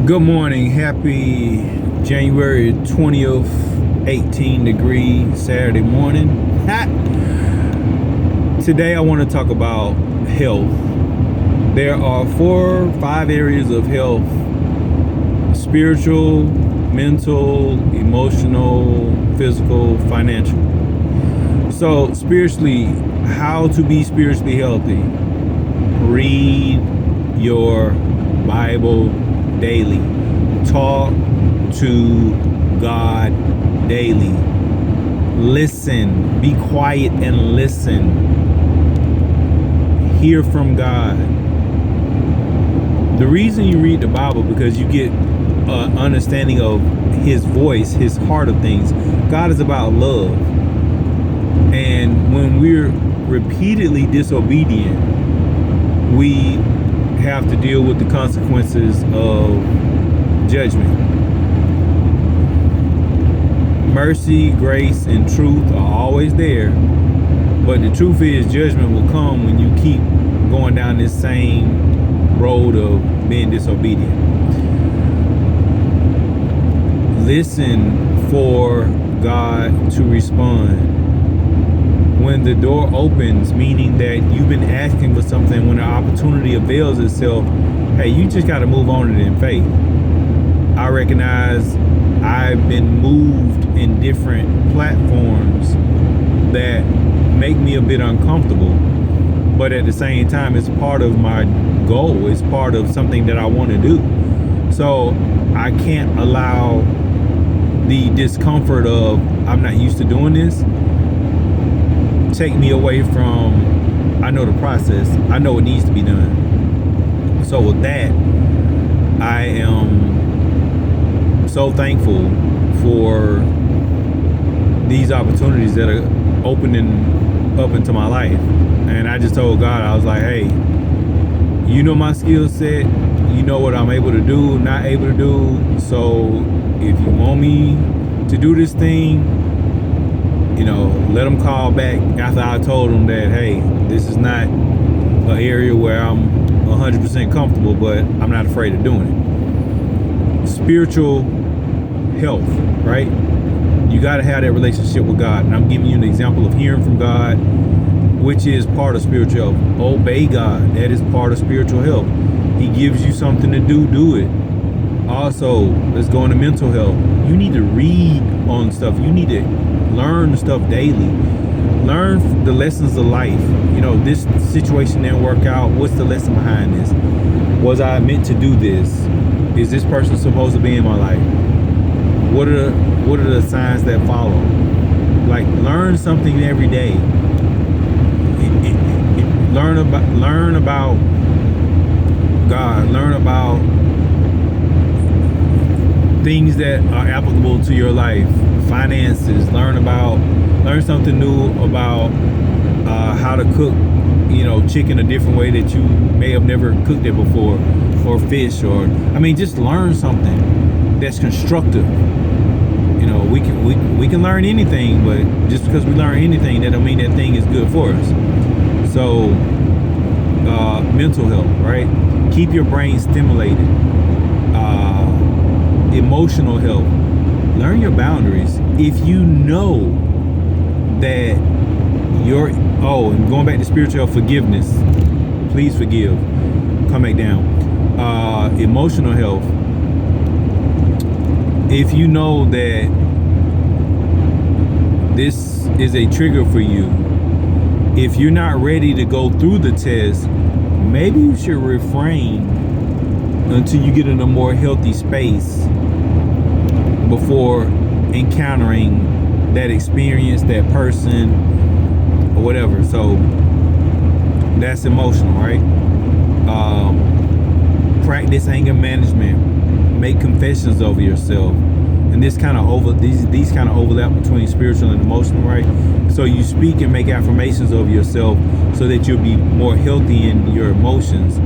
Good morning. Happy January 20th, 18-degree Saturday morning. Today I want to talk about health. There are 4 or 5 areas of health: spiritual, mental, emotional, physical, financial. So spiritually, how to be spiritually healthy? Read your Bible daily. Talk to God daily. Listen. Be quiet and listen. Hear from God. The reason you read the Bible, because you get an understanding of His voice, His heart of things. God is about love. And when we're repeatedly disobedient, we have to deal with the consequences of judgment. Mercy, grace, and truth are always there, but the truth is judgment will come when you keep going down this same road of being disobedient. Listen for God to respond. When the door opens, meaning that you've been asking for something, when an opportunity avails itself, hey, you just got to move on it in faith. I recognize I've been moved in different platforms that make me a bit uncomfortable, but at the same time, it's part of my goal. It's part of something that I want to do. So I can't allow the discomfort of I'm not used to doing this take me away from, I know the process, I know what needs to be done. So with that, I am so thankful for these opportunities that are opening up into my life. And I just told God, I was like, hey, you know my skill set, you know what I'm able to do, not able to do. So if you want me to do this thing, let them call back after I told them that, hey, this is not an area where I'm 100% comfortable, but I'm not afraid of doing it. Spiritual health, right? You got to have that relationship with God. And I'm giving you an example of hearing from God, which is part of spiritual health. Obey God. That is part of spiritual health. He gives you something to do it. Also, let's go into mental health. You need to read on stuff. You need to learn stuff daily. Learn the lessons of life. This situation didn't work out. What's the lesson behind this? Was I meant to do this? Is this person supposed to be in my life? What are the signs that follow? Like, learn something every day. Learn about God. Learn about things that are applicable to your life. Finances. Learn something new about how to cook chicken a different way that you may have never cooked it before, or fish, or just learn something that's constructive. We can learn anything, but just because we learn anything, that don't mean that thing is good for us. So mental health, right? Keep your brain stimulated. Emotional health. Learn your boundaries. If you know that and going back to spiritual health, forgiveness. Please forgive. Come back down. Emotional health. If you know that this is a trigger for you, if you're not ready to go through the test, maybe you should refrain until you get in a more healthy space before encountering that experience, that person, or whatever. So that's emotional, right? Practice anger management. Make confessions over yourself. And these kind of overlap between spiritual and emotional, right? So you speak and make affirmations over yourself so that you'll be more healthy in your emotions.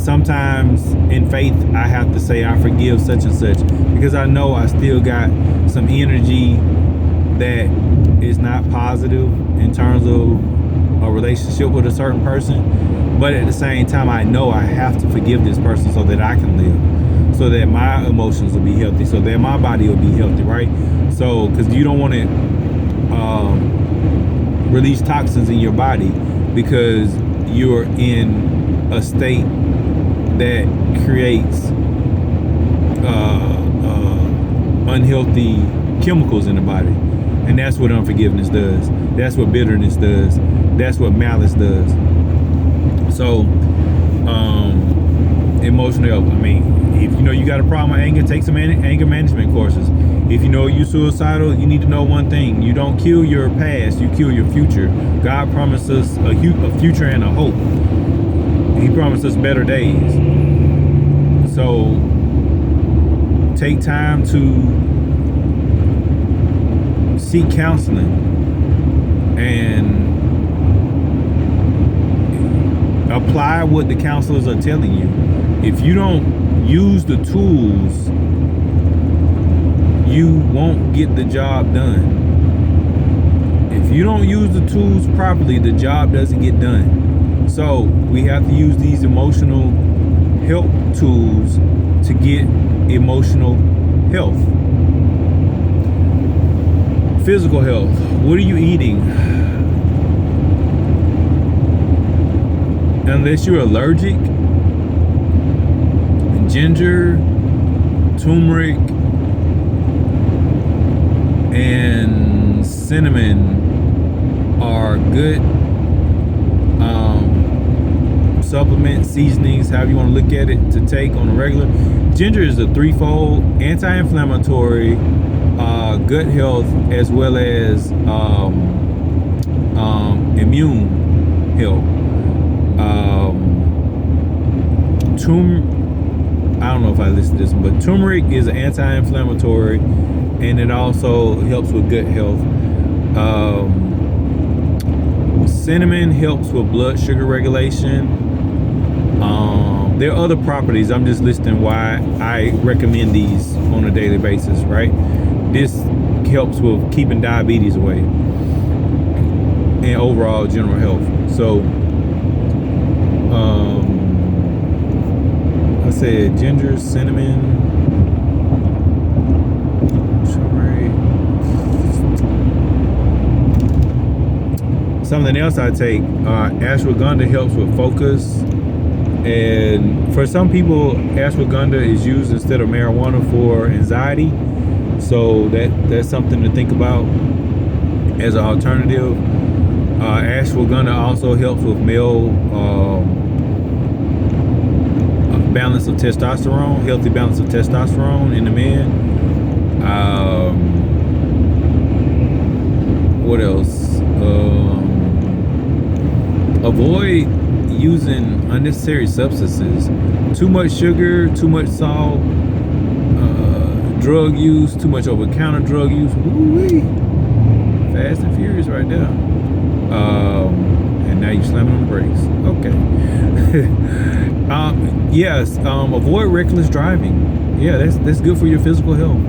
Sometimes in faith, I have to say I forgive such and such, because I know I still got some energy that is not positive in terms of a relationship with a certain person. But at the same time, I know I have to forgive this person so that I can live. so that my emotions will be healthy, so that my body will be healthy, right? So, because you don't want to release toxins in your body because you're in a state that creates unhealthy chemicals in the body. And that's what unforgiveness does. That's what bitterness does. That's what malice does. So, emotional health. I mean, if you know you got a problem with anger, take some anger management courses. If you know you're suicidal, you need to know one thing. You don't kill your past, you kill your future. God promised us a future and a hope. He promised us better days. So, take time to seek counseling and apply what the counselors are telling you. If you don't use the tools, you won't get the job done. If you don't use the tools properly, the job doesn't get done. So we have to use these emotional help tools to get emotional health. Physical health. What are you eating? Unless you're allergic, ginger, turmeric, and cinnamon are good supplements, seasonings, however you want to look at it, to take on a regular. Ginger is a threefold: anti-inflammatory, gut health, as well as immune health. I don't know if I listed this one, but turmeric is an anti-inflammatory, and it also helps with gut health. Cinnamon helps with blood sugar regulation. There are other properties. I'm just listing why I recommend these on a daily basis, right? This helps with keeping diabetes away and overall general health. So, I said ginger, cinnamon, turmeric. Something else I take, ashwagandha helps with focus. And for some people, ashwagandha is used instead of marijuana for anxiety. So that's something to think about as an alternative. Ashwagandha also helps with male balance of testosterone, healthy balance of testosterone in the man. What else? Avoid using unnecessary substances. Too much sugar, too much salt, drug use, too much over-the-counter drug use. Woo-wee. Fast and furious right there. And now you're slamming on the brakes. Okay. Yes. Avoid reckless driving. Yeah, that's good for your physical health.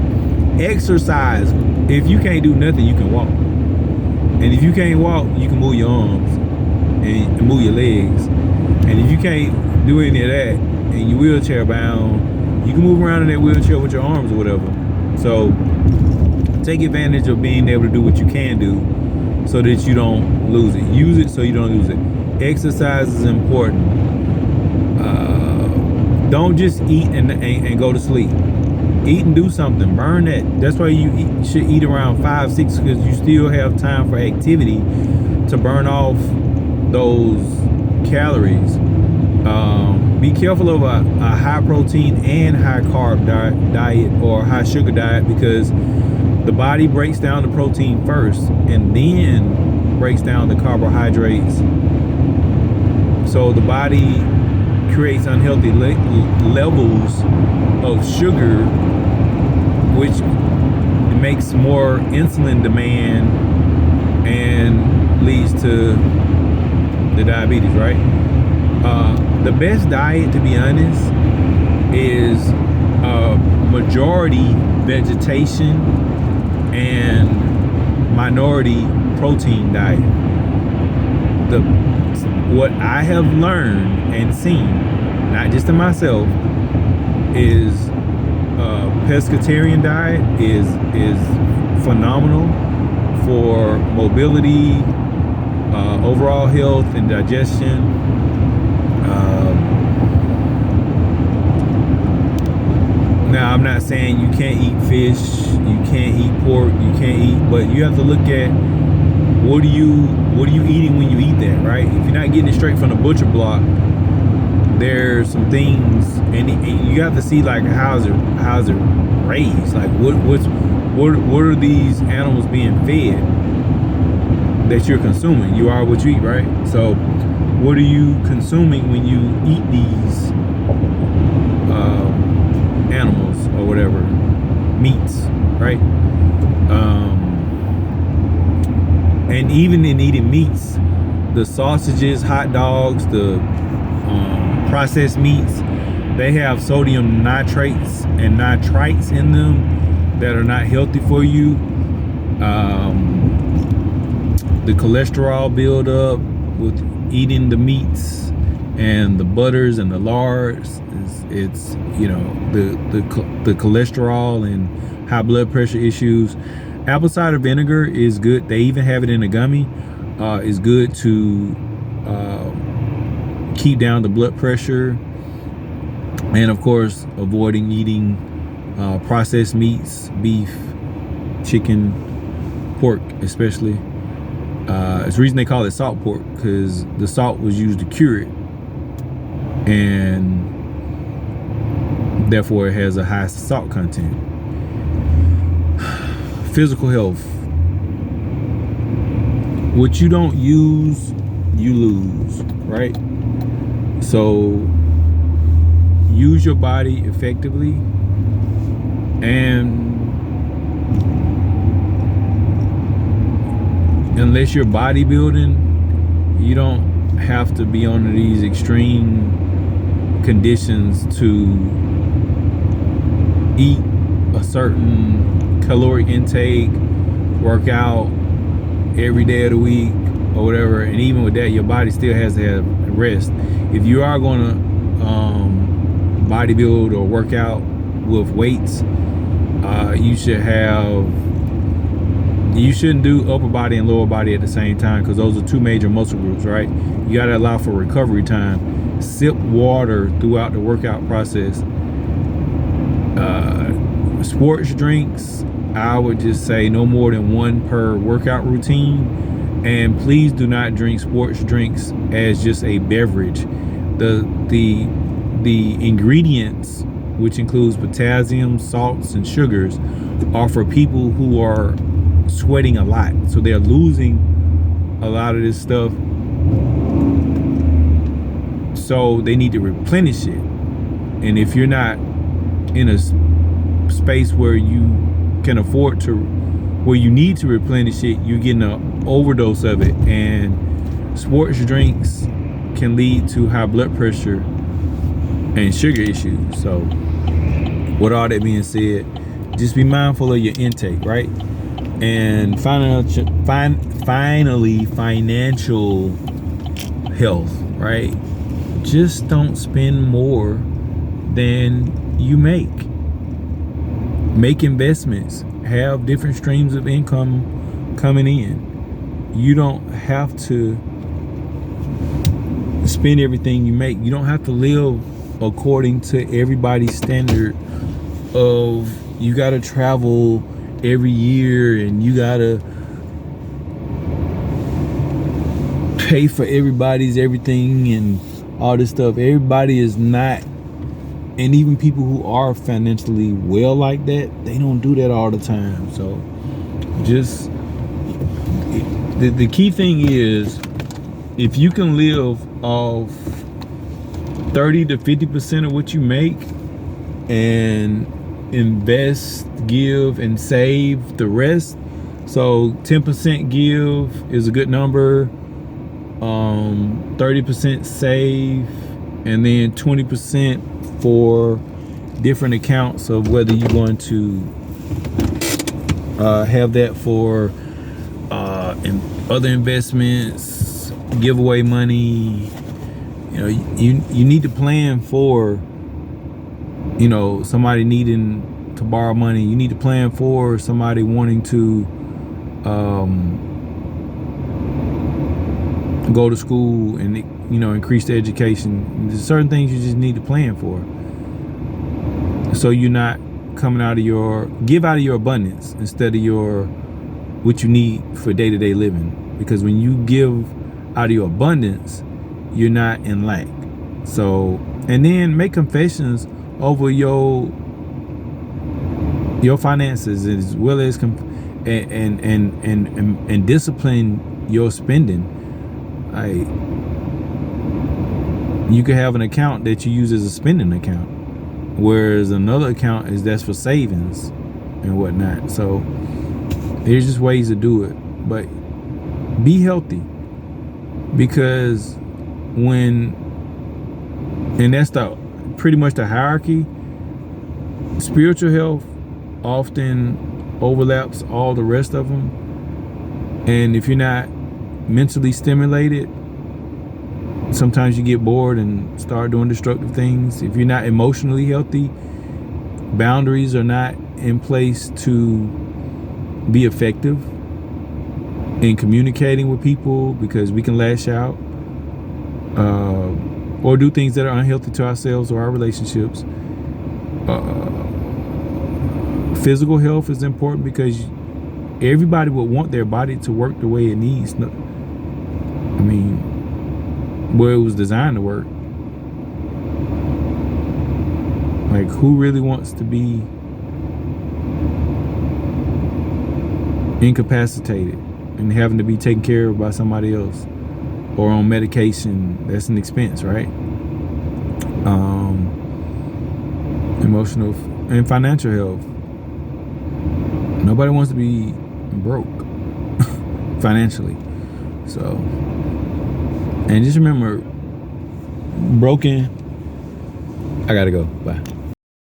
Exercise. If you can't do nothing, you can walk. And if you can't walk, you can move your arms and move your legs. And if you can't do any of that and you're wheelchair bound, you can move around in that wheelchair with your arms or whatever. So take advantage of being able to do what you can do so that you don't lose it. Use it so you don't lose it. Exercise is important. Don't just eat and go to sleep. Eat and do something. Burn that. That's why you should eat around 5, 6, because you still have time for activity to burn off those calories. Be careful of a high protein and high carb diet or high sugar diet, because the body breaks down the protein first and then breaks down the carbohydrates. So the body creates unhealthy levels of sugar, which makes more insulin demand and leads to the diabetes, right? The best diet, to be honest, is majority vegetation and minority protein diet. What I have learned and seen, not just in myself, is pescatarian diet is phenomenal for mobility, overall health and digestion. Now, I'm not saying you can't eat fish, you can't eat pork, you can't eat, but you have to look at what are you eating when you eat that, right? If you're not getting it straight from the butcher block, there's some things, and you have to see like how's it raised, like what are these animals being fed that you're consuming? You are what you eat, right? So what are you consuming when you eat these animals or whatever, meats, right? And even in eating meats, the sausages, hot dogs, the processed meats, they have sodium nitrates and nitrites in them that are not healthy for you. The cholesterol buildup with eating the meats and the butters and the lards, it's you know, the cholesterol and high blood pressure issues. Apple cider vinegar is good. They even have it in a gummy. Is good to keep down the blood pressure, and of course avoiding eating processed meats, beef, chicken, pork especially. It's the reason they call it salt pork, because the salt was used to cure it, and therefore it has a high salt content. Physical health. What you don't use, you lose, right? So use your body effectively, and unless you're bodybuilding, you don't have to be under these extreme conditions to eat a certain caloric intake, work out every day of the week or whatever. And even with that, your body still has to have rest. If you are going to bodybuild or work out with weights, you shouldn't do upper body and lower body at the same time, because those are two major muscle groups, right? You got to allow for recovery time. Sip water throughout the workout process. Sports drinks, I would just say no more than one per workout routine. And please do not drink sports drinks as just a beverage. The ingredients, which includes potassium, salts, and sugars, are for people who are sweating a lot. So they're losing a lot of this stuff. So they need to replenish it. And if you're not in a space where you can afford to, where you need to replenish it, you're getting an overdose of it. And sports drinks can lead to high blood pressure and sugar issues. So with all that being said, just be mindful of your intake, right? And finally, financial health, right? Just don't spend more than you make. Make investments. Have different streams of income coming in. You don't have to spend everything you make. You don't have to live according to everybody's standard of you got to travel every year and you got to pay for everybody's everything and all this stuff. Everybody is not, and even people who are financially well like that, they don't do that all the time. So just the key thing is, if you can live off 30 to 50% of what you make and invest, give, and save the rest. So 10% give is a good number, 30% save, and then 20% for different accounts of whether you're going to have that for other investments, giveaway money. You know, you need to plan for somebody needing to borrow money. You need to plan for somebody wanting to go to school and increase their education. There's certain things you just need to plan for, so you're not coming out of your abundance instead of what you need for day-to-day living. Because when you give out of your abundance, you're not in lack. So, and then make confessions over your finances, as well as and discipline your spending. You could have an account that you use as a spending account, whereas another account that's for savings and whatnot. So there's just ways to do it, but be healthy, because and that's pretty much the hierarchy. Spiritual health often overlaps all the rest of them, and if you're not mentally stimulated, sometimes you get bored and start doing destructive things. If you're not emotionally healthy, boundaries are not in place to be effective in communicating with people, because we can lash out or do things that are unhealthy to ourselves or our relationships. Physical health is important, because everybody would want their body to work the way it needs. Where it was designed to work. Like, who really wants to be incapacitated and having to be taken care of by somebody else, or on medication? That's an expense, right? Emotional and financial health. Nobody wants to be broke financially. So, and just remember, broken. I gotta go. Bye.